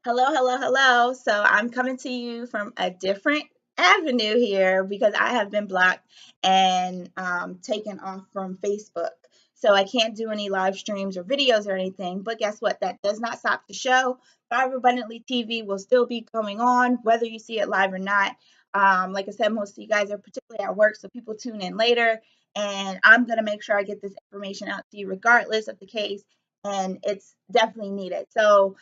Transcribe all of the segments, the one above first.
Hello, hello, hello. So I'm coming to you from a different avenue here because I have been blocked and taken off from Facebook. So I can't do any live streams or videos or anything. But guess what? That does not stop the show. Thrive Abundantly TV will still be going on, whether you see it live or not. Like I said, most of you guys are particularly at work, so people tune in later. And I'm going to make sure I get this information out to you regardless of the case. And it's definitely needed. So,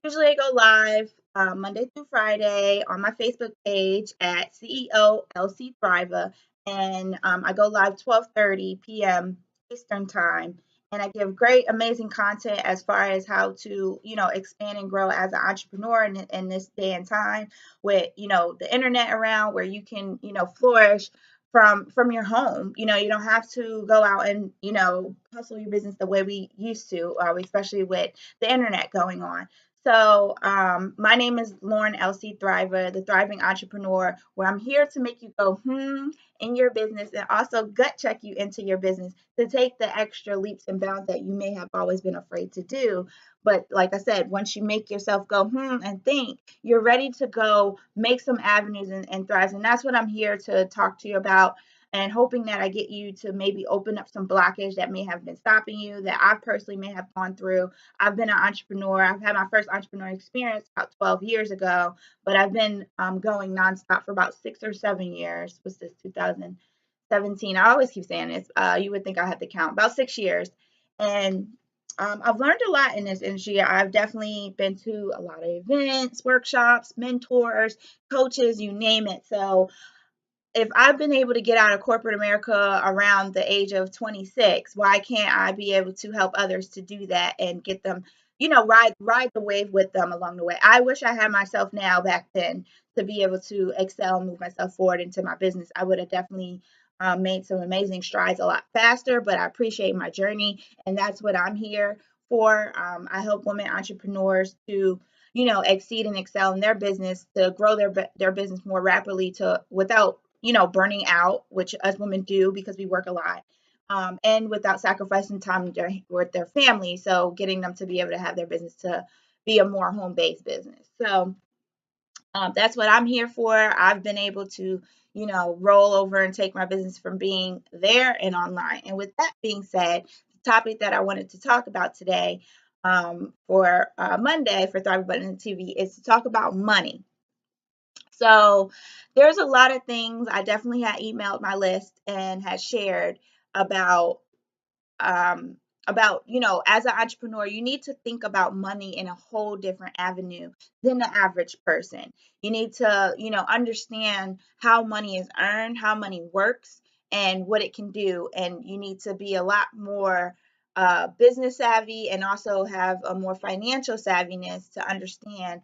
usually I go live Monday through Friday on my Facebook page at CEO LC Thriver, and I go live 12:30 p.m. Eastern time, and I give great, amazing content as far as how to, expand and grow as an entrepreneur in this day and time with, the internet around where you can, flourish from your home. You don't have to go out and hustle your business the way we used to, especially with the internet going on. So, my name is Lauren LC Thriver, the Thriving Entrepreneur, where I'm here to make you go, in your business and also gut check you into your business to take the extra leaps and bounds that you may have always been afraid to do. But like I said, once you make yourself go, and think, you're ready to go make some avenues and thrive. And that's what I'm here to talk to you about, and hoping that I get you to maybe open up some blockage that may have been stopping you, that I personally may have gone through. I've been an entrepreneur. I've had my first entrepreneur experience about 12 years ago, but I've been going nonstop for about 6 or 7 years. What's this, 2017? I always keep saying this. You would think I had to count. About 6 years. And I've learned a lot in this industry. I've definitely been to a lot of events, workshops, mentors, coaches, you name it. So if I've been able to get out of corporate America around the age of 26, why can't I be able to help others to do that and get them, ride the wave with them along the way? I wish I had myself now back then to be able to excel and move myself forward into my business. I would have definitely made some amazing strides a lot faster, but I appreciate my journey, and that's what I'm here for. I help women entrepreneurs to exceed and excel in their business, to grow their business more rapidly, to without burning out, which us women do because we work a lot, and without sacrificing time with their family. So getting them to be able to have their business to be a more home-based business. So that's what I'm here for. I've been able to, roll over and take my business from being there and online. And with that being said, the topic that I wanted to talk about today for Monday for Thrive Abundant TV is to talk about money. So there's a lot of things I definitely had emailed my list and had shared about um, as an entrepreneur, you need to think about money in a whole different avenue than the average person. You need to, understand how money is earned, how money works, and what it can do. And you need to be a lot more business savvy and also have a more financial savviness to understand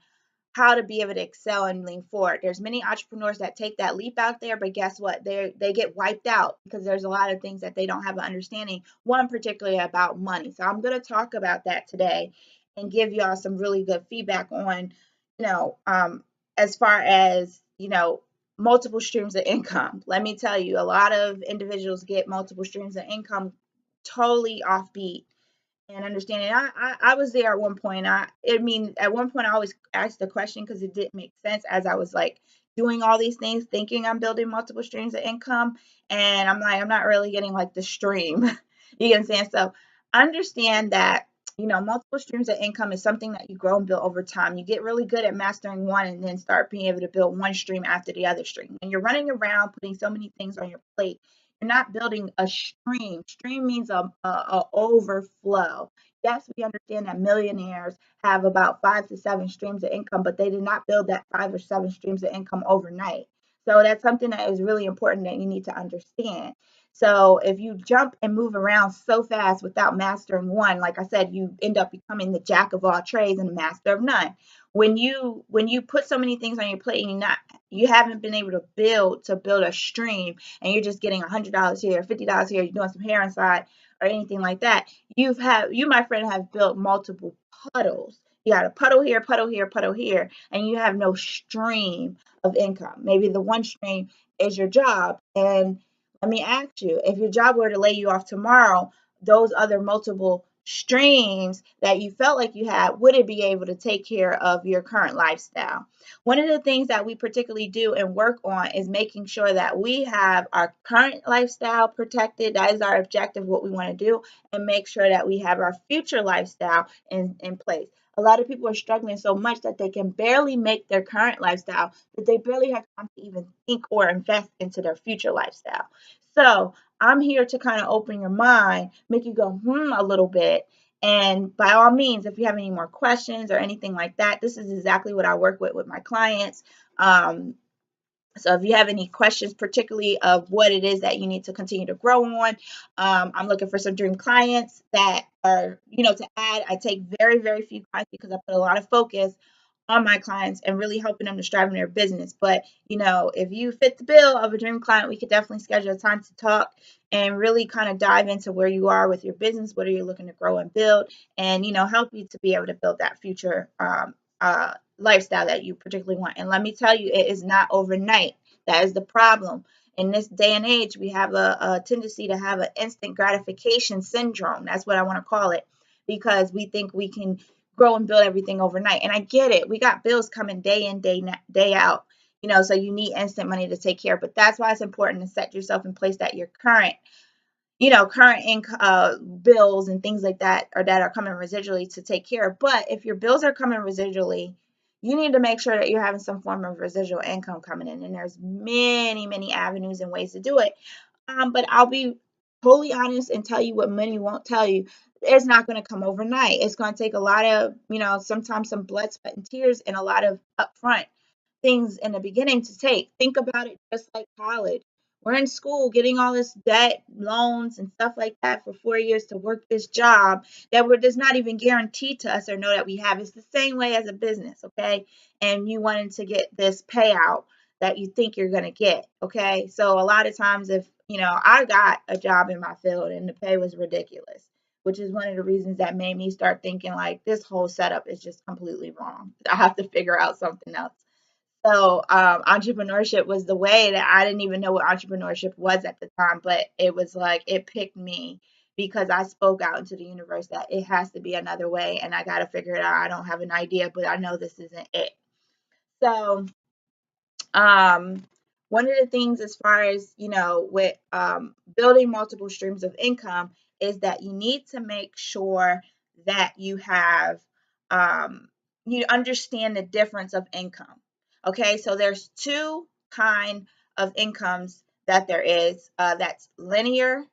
how to be able to excel and lean forward. There's many entrepreneurs that take that leap out there, but guess what? They get wiped out because there's a lot of things that they don't have an understanding, one particularly about money. So I'm going to talk about that today and give y'all some really good feedback on, you know, um, as far as, multiple streams of income. Let me tell you, a lot of individuals get multiple streams of income totally offbeat and understanding. I was there at one point. I mean, at one point I always asked the question because it didn't make sense as I was like doing all these things, thinking I'm building multiple streams of income, and I'm like, I'm not really getting like the stream. You get what I'm saying? So understand that multiple streams of income is something that you grow and build over time. You get really good at mastering one and then start being able to build one stream after the other stream. When you're running around putting so many things on your plate, you're not building a stream. Stream means a overflow. Yes, we understand that millionaires have about 5 to 7 streams of income, but they did not build that 5 or 7 streams of income overnight. So that's something that is really important that you need to understand. So if you jump and move around so fast without mastering one, like I said, you end up becoming the jack of all trades and the master of none. When you put so many things on your plate and you haven't been able to build a stream, and you're just getting $100 here, $50 here, you're doing some hair inside or anything like that, you, my friend, have built multiple puddles. You got a puddle here, puddle here, puddle here, and you have no stream of income. Maybe the one stream is your job. And let me ask you, if your job were to lay you off tomorrow, those other multiple streams that you felt like you had, would it be able to take care of your current lifestyle? One of the things that we particularly do and work on is making sure that we have our current lifestyle protected. That is our objective, what we want to do, and make sure that we have our future lifestyle in place. A lot of people are struggling so much that they can barely make their current lifestyle, that they barely have time to even think or invest into their future lifestyle. So I'm here to kind of open your mind, make you go, a little bit. And by all means, if you have any more questions or anything like that, this is exactly what I work with my clients. So if you have any questions, particularly of what it is that you need to continue to grow on, I'm looking for some dream clients that are, to add. I take very, very few clients because I put a lot of focus on my clients and really helping them to strive in their business. But, if you fit the bill of a dream client, we could definitely schedule a time to talk and really kind of dive into where you are with your business, what are you looking to grow and build, and, help you to be able to build that future lifestyle that you particularly want. And let me tell you, it is not overnight. That is the problem. In this day and age, we have a tendency to have an instant gratification syndrome. That's what I want to call it, because we think we can grow and build everything overnight. And I get it. We got bills coming day in, day out, so you need instant money to take care of. But that's why it's important to set yourself in place that your current bills and things like that, or that are coming residually, to take care of. But if your bills are coming residually, you need to make sure that you're having some form of residual income coming in. And there's many, many avenues and ways to do it. But I'll be totally honest and tell you what many won't tell you. It's not going to come overnight. It's going to take a lot of, sometimes some blood, sweat, and tears, and a lot of upfront things in the beginning to take. Think about it just like college. We're in school getting all this debt, loans, and stuff like that for 4 years to work this job that does not even guaranteed to us or know that we have. It's the same way as a business, okay? And you wanted to get this payout that you think you're going to get, okay? So a lot of times, if, I got a job in my field and the pay was ridiculous, which is one of the reasons that made me start thinking like this whole setup is just completely wrong. I have to figure out something else. So entrepreneurship was the way that I didn't even know what entrepreneurship was at the time, but it was like it picked me because I spoke out into the universe that it has to be another way and I got to figure it out. I don't have an idea, but I know this isn't it. So um, one of the things as far as, with building multiple streams of income is that you need to make sure that you understand the difference of income. Okay, so there's two kind of incomes that there is. That's linear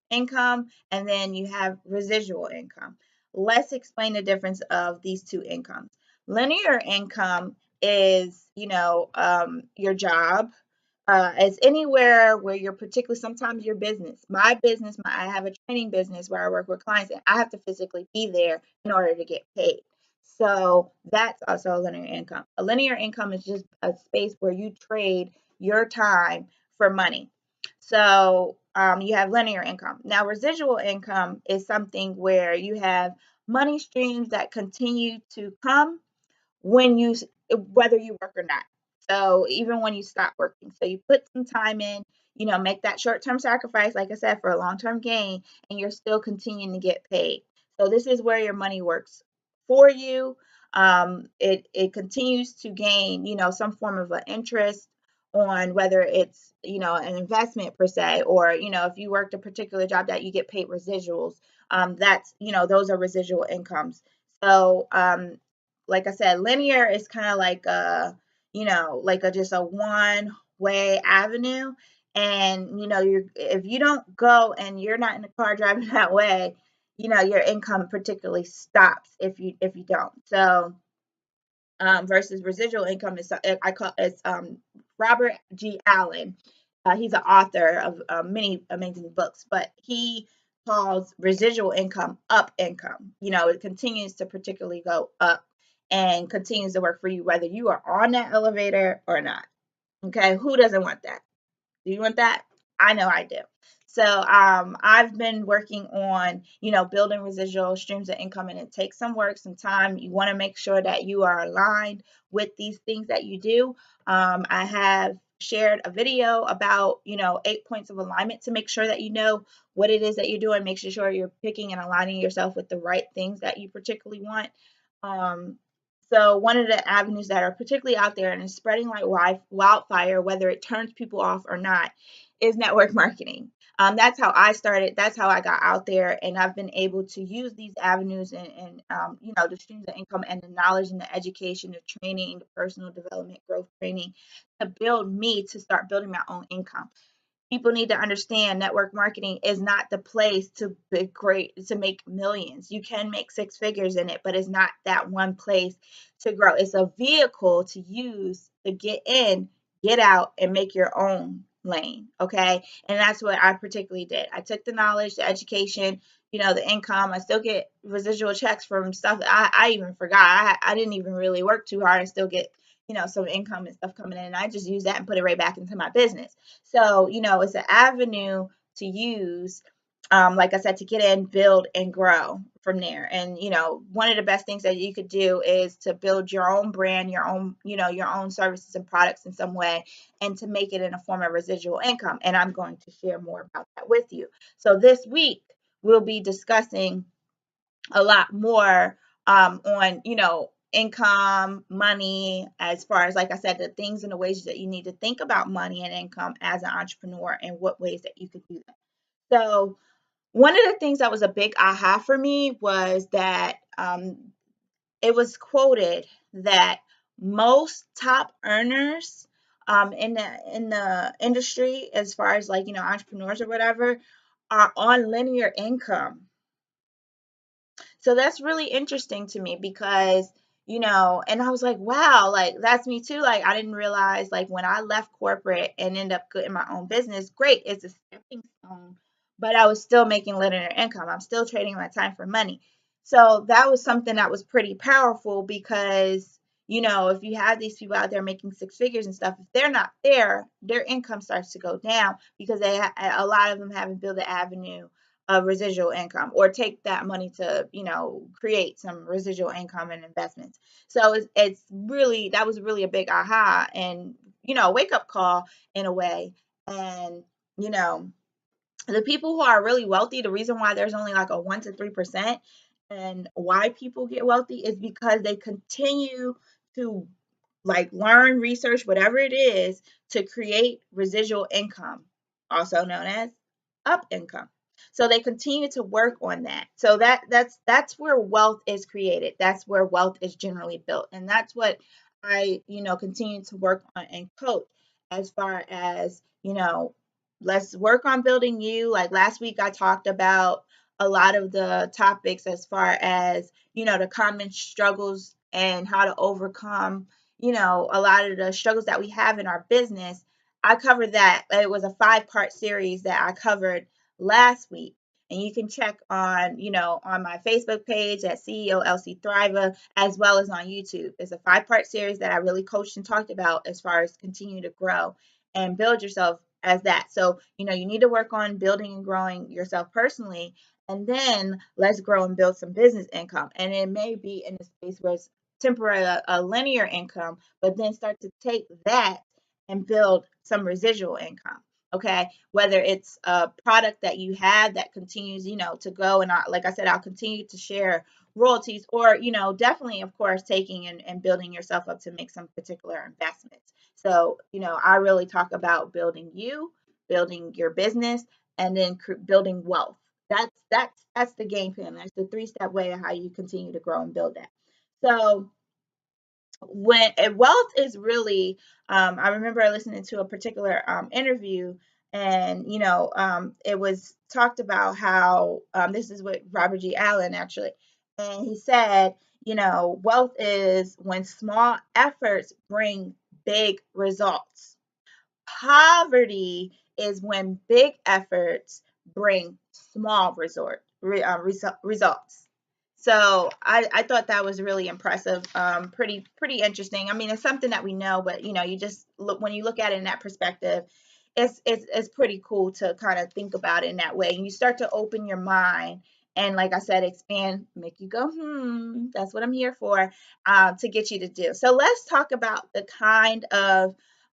income, and then you have residual income. Let's explain the difference of these two incomes. Linear income is, your job. It's anywhere where you're particularly, sometimes your business. My business, I have a training business where I work with clients, and I have to physically be there in order to get paid. So that's also a linear income. A linear income is just a space where you trade your time for money. So you have linear income. Now, residual income is something where you have money streams that continue to come when whether you work or not. So even when you stop working, so you put some time in, make that short-term sacrifice, like I said, for a long-term gain, and you're still continuing to get paid. So this is where your money works for you. It continues to gain, some form of an interest on whether it's, an investment per se, or, if you worked a particular job that you get paid residuals, that's, those are residual incomes. So like I said, linear is kind of like just a one way avenue. And if you don't go and you're not in the car driving that way, your income particularly stops if you don't. So versus residual income is I call it's Robert G. Allen. He's an author of many amazing books, but he calls residual income up income. It continues to particularly go up and continues to work for you whether you are on that elevator or not. Okay, who doesn't want that? Do you want that? I know I do. So I've been working on, building residual streams of income, and it takes some work, some time. You want to make sure that you are aligned with these things that you do. I have shared a video about, 8 points of alignment to make sure that you know what it is that you're doing, make sure you're picking and aligning yourself with the right things that you particularly want. Um, so one of the avenues that are particularly out there and is spreading like wildfire, whether it turns people off or not, is network marketing. That's how I started. That's how I got out there, and I've been able to use these avenues and the streams of income and the knowledge and the education, the training, the personal development, growth training to build me to start building my own income. People need to understand network marketing is not the place to be great to make millions. You can make six figures in it, but it's not that one place to grow. It's a vehicle to use to get in, get out, and make your own lane. Okay. And that's what I particularly did. I took the knowledge, the education, the income. I still get residual checks from stuff that I even forgot. I didn't even really work too hard. I still get some income and stuff coming in. And I just use that and put it right back into my business. So, it's an avenue to use, like I said, to get in, build, and grow from there. And, one of the best things that you could do is to build your own brand, your own services and products in some way, and to make it in a form of residual income. And I'm going to share more about that with you. So this week, we'll be discussing a lot more on, income, money, as far as, like I said, the things and the ways that you need to think about money and income as an entrepreneur and what ways that you could do that. So, one of the things that was a big aha for me was that it was quoted that most top earners in the industry, as far as like entrepreneurs or whatever, are on linear income. So that's really interesting to me because, and I was like, wow, like that's me too. Like I didn't realize like when I left corporate and ended up getting my own business, great, it's a stepping stone, but I was still making linear income. I'm still trading my time for money. So that was something that was pretty powerful because, if you have these people out there making six figures and stuff, if they're not there, their income starts to go down because a lot of them haven't built an avenue of residual income or take that money to create some residual income and investments. So it's really, that was really a big aha and wake up call in a way. And the people who are really wealthy, the reason why there's only like a 1 to 3% and why people get wealthy is because they continue to like learn, research, whatever it is to create residual income, also known as up income. So they continue to work on that. So that's where wealth is created. That's where wealth is generally built. And that's what I, continue to work on and coach as far as, let's work on building you. Like last week I talked about a lot of the topics as far as, the common struggles and how to overcome a lot of the struggles that we have in our business. I covered that. It was a 5-part series that I covered last week. And you can check on, on my Facebook page at CEO LC Thriver, as well as on YouTube. It's a 5-part series that I really coached and talked about as far as continue to grow and build yourself as that. So, you need to work on building and growing yourself personally. And then let's grow and build some business income. And it may be in a space where it's temporary, a linear income, but then start to take that and build some residual income. Okay, whether it's a product that you have that continues, to go, and like I said, I'll continue to share royalties, or definitely, of course, taking and building yourself up to make some particular investments. So, I really talk about building you, building your business, and then building wealth. That's the game plan. That's the 3-step way of how you continue to grow and build that. So when wealth is really, I remember listening to a particular interview, and it was talked about how this is with Robert G. Allen actually, and he said, wealth is when small efforts bring big results. Poverty is when big efforts bring small results. So I thought that was really impressive, pretty interesting. I mean, it's something that we know, but you just look when you look at it in that perspective, it's pretty cool to kind of think about it in that way, and you start to open your mind and, like I said, expand, make you go, that's what I'm here for, to get you to do. So let's talk about the kind of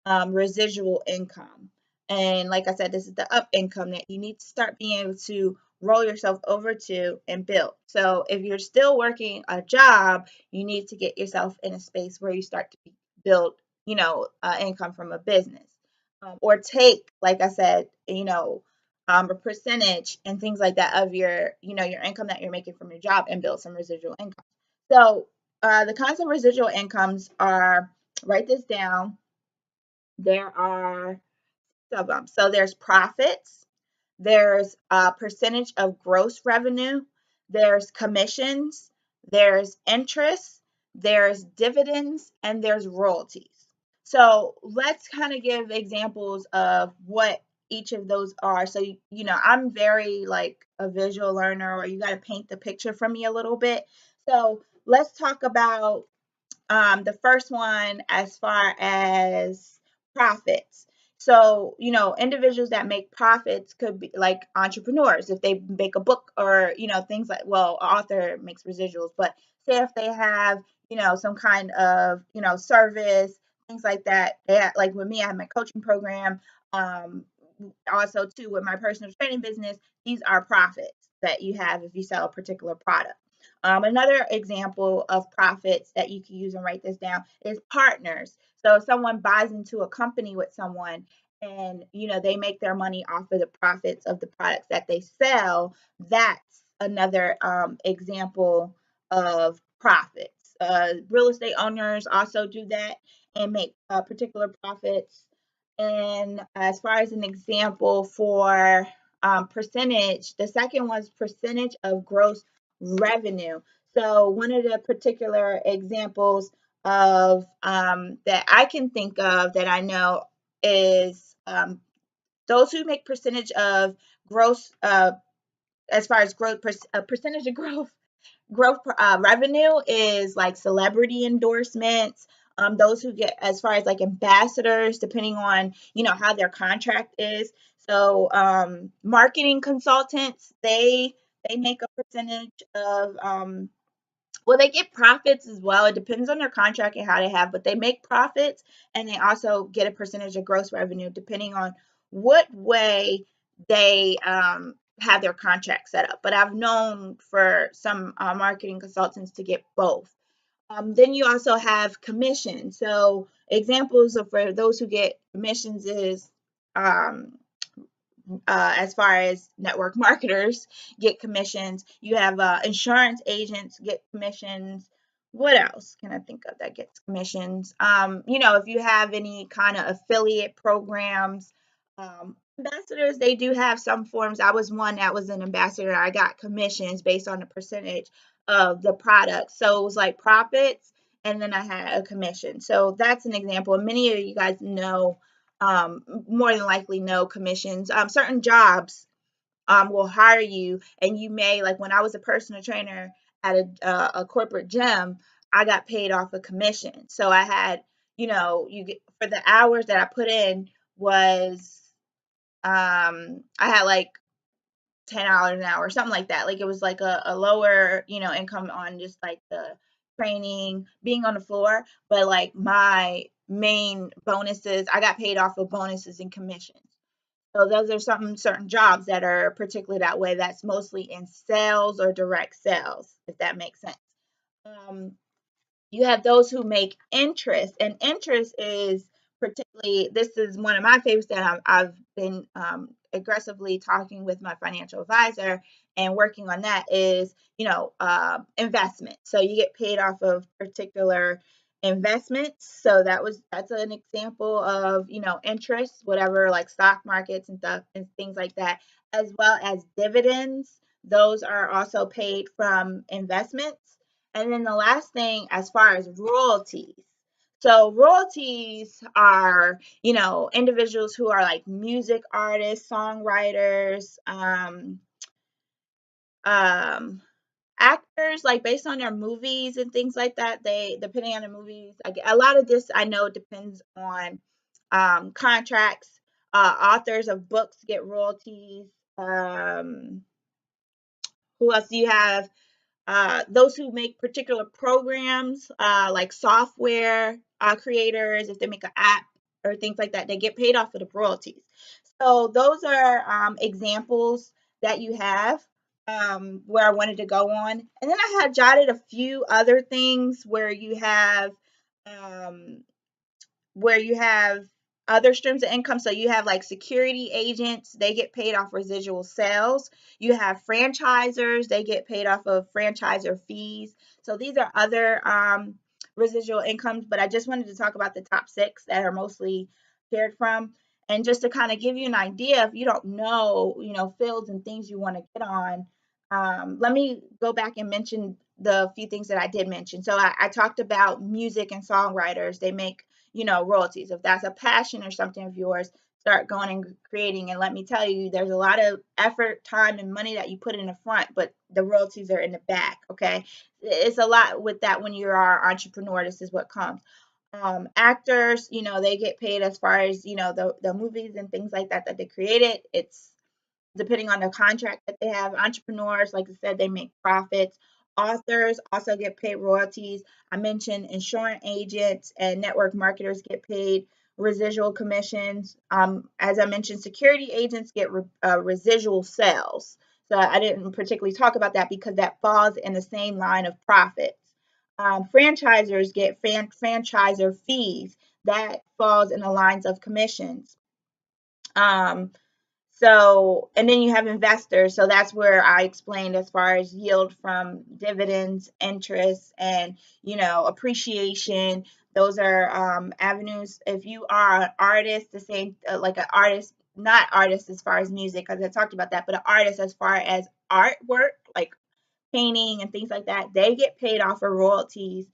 residual income. And like I said, this is the up income that you need to start being able to roll yourself over to and build. So if you're still working a job, you need to get yourself in a space where you start to build, income from a business, or take, like I said, a percentage and things like that of your income that you're making from your job and build some residual income. So the kinds of residual incomes are, write this down. There are of them. So there's profits, there's a percentage of gross revenue, there's commissions, there's interest, there's dividends, and there's royalties. So let's kind of give examples of what each of those are. So, I'm very like a visual learner, or you got to paint the picture for me a little bit. So let's talk about the first one as far as profits. So, individuals that make profits could be like entrepreneurs. If they make a book, or, things like, well, an author makes residuals, but say if they have, some kind of, service, things like that. Like with me, I have my coaching program. Um, Also, too, with my personal training business, these are profits that you have if you sell a particular product. Another example of profits that you can use and write this down is partners. So if someone buys into a company with someone, and they make their money off of the profits of the products that they sell, that's another example of profits. Real estate owners also do that and make particular profits. And as far as an example for percentage, the second was percentage of gross revenue. So one of the particular examples of that I can think of that I know is those who make percentage of gross, as far as growth, percentage of growth revenue is like celebrity endorsements. Those who get as far as like ambassadors, depending on how their contract is. So marketing consultants, they make a percentage of well, they get profits as well. It depends on their contract and how they have, but they make profits, and they also get a percentage of gross revenue depending on what way they have their contract set up. But I've known for some marketing consultants to get both. Then you also have commission. So examples of for those who get commissions is um, as far as network marketers get commissions. You have insurance agents get commissions. What else can I think of that gets commissions? If you have any kind of affiliate programs, ambassadors, they do have some forms. I was one that was an ambassador. I got commissions based on the percentage of the product. So it was like profits, and then I had a commission. So that's an example. Many of you guys know, more than likely know commissions. Certain jobs will hire you, and you may, like when I was a personal trainer at a corporate gym, I got paid off a commission. So I had, you get for the hours that I put in was I had like $10 an hour, something like that. Like it was like a lower, income on just like the training, being on the floor. But like my main bonuses, I got paid off of bonuses and commissions. So those are some certain jobs that are particularly that way. That's mostly in sales or direct sales, if that makes sense. Um, you have those who make interest, and interest is particularly, this is one of my favorites that I've been aggressively talking with my financial advisor and working on. That is investment. So you get paid off of particular investments. So that's an example of interest, whatever, like stock markets and stuff and things like that, as well as dividends. Those are also paid from investments. And then the last thing, as far as royalties. So royalties are, individuals who are like music artists, songwriters, um, actors, like based on their movies and things like that. They, depending on the movies, a lot of this I know depends on contracts. Authors of books get royalties. Who else do you have? Those who make particular programs, like software creators, if they make an app, or things like that. They get paid off of the royalties. So those are examples that you have where I wanted to go on. And then I had jotted a few other things um, where you have other streams of income. So you have like security agents, they get paid off residual sales. You have franchisers, they get paid off of franchiser fees. So these are other residual incomes, but I just wanted to talk about the top 6 that are mostly shared from. And just to kind of give you an idea, if you don't know, fields and things you want to get on, let me go back and mention the few things that I did mention. So I talked about music and songwriters. They make royalties. If that's a passion or something of yours, start going and creating. And let me tell you, there's a lot of effort, time, and money that you put in the front, but the royalties are in the back. Okay. It's a lot with that when you're an entrepreneur. This is what comes. Actors, they get paid as far as, the movies and things like that they created. It's depending on the contract that they have. Entrepreneurs, like I said, they make profits. Authors also get paid royalties. I mentioned insurance agents and network marketers get paid residual commissions. As I mentioned, security agents get residual sales. So I didn't particularly talk about that because that falls in the same line of profits. Franchisers get franchiser fees. That falls in the lines of commissions. Um, and then you have investors. So that's where I explained as far as yield from dividends, interest, and, appreciation. Those are avenues. If you are an artist, the same, like an artist, not artist as far as music, because I talked about that, but an artist as far as artwork, like painting and things like that, they get paid off of royalties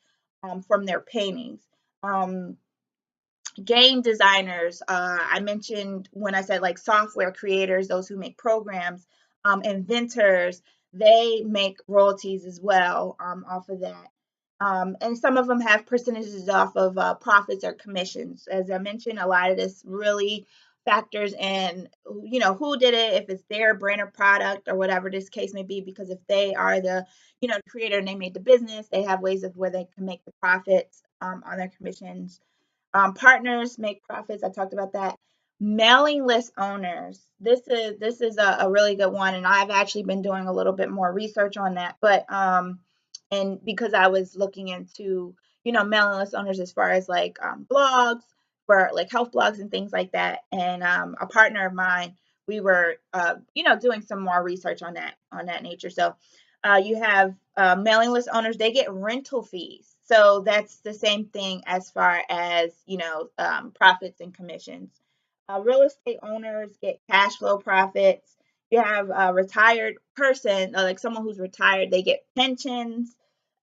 from their paintings. Game designers, I mentioned when I said like software creators, those who make programs, inventors, they make royalties as well off of that. And some of them have percentages off of profits or commissions. As I mentioned, a lot of this really factors in, who did it, if it's their brand or product or whatever this case may be, because if they are the, creator and they made the business, they have ways of where they can make the profits on their commissions. Partners make profits. I talked about that. Mailing list owners. This is a really good one, and I've actually been doing a little bit more research on that. But and because I was looking into mailing list owners as far as like blogs for like health blogs and things like that, and a partner of mine, we were doing some more research on that nature. So you have mailing list owners, they get rental fees. So that's the same thing as far as, profits and commissions. Real estate owners get cash flow profits. You have a retired person, like someone who's retired, they get pensions.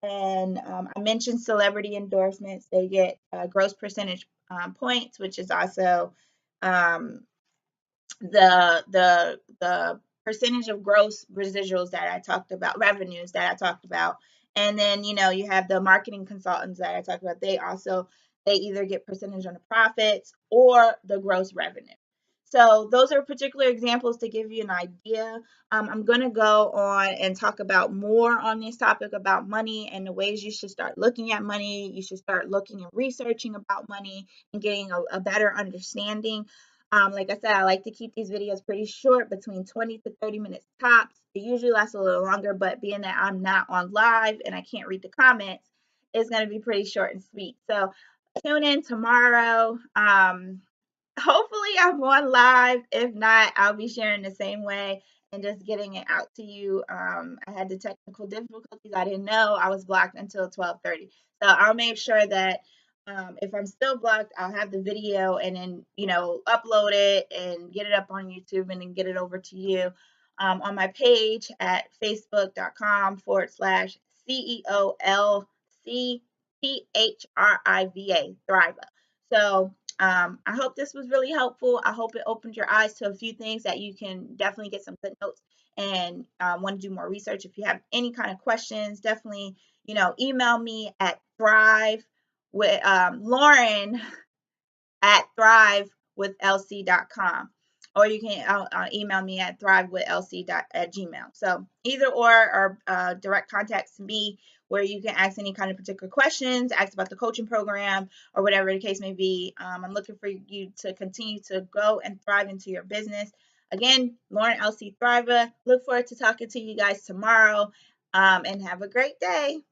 And I mentioned celebrity endorsements, they get gross percentage points, which is also um, the percentage of gross residuals that I talked about, revenues that I talked about. And then, you have the marketing consultants that I talked about. They either get percentage on the profits or the gross revenue. So those are particular examples to give you an idea. I'm going to go on and talk about more on this topic about money and the ways you should start looking at money. You should start looking and researching about money and getting a better understanding. Like I said, I like to keep these videos pretty short, between 20 to 30 minutes tops. It usually lasts a little longer, but being that I'm not on live and I can't read the comments, it's going to be pretty short and sweet. So tune in tomorrow. Hopefully I'm on live. If not, I'll be sharing the same way and just getting it out to you. I had the technical difficulties. I didn't know I was blocked until 12:30. So I'll make sure that if I'm still blocked, I'll have the video and then, upload it and get it up on YouTube and then get it over to you on my page at facebook.com/CEOLCPHRIVA, Thrive. So I hope this was really helpful. I hope it opened your eyes to a few things that you can definitely get some good notes and want to do more research. If you have any kind of questions, definitely, email me at Thrive with Lauren at thrivewithlc.com. or you can email me at thrivewithlc@gmail. So either or direct contact to me where you can ask any kind of particular questions, ask about the coaching program, or whatever the case may be. I'm looking for you to continue to grow and thrive into your business. Again, Lauren LC Thriver. Look forward to talking to you guys tomorrow, and have a great day.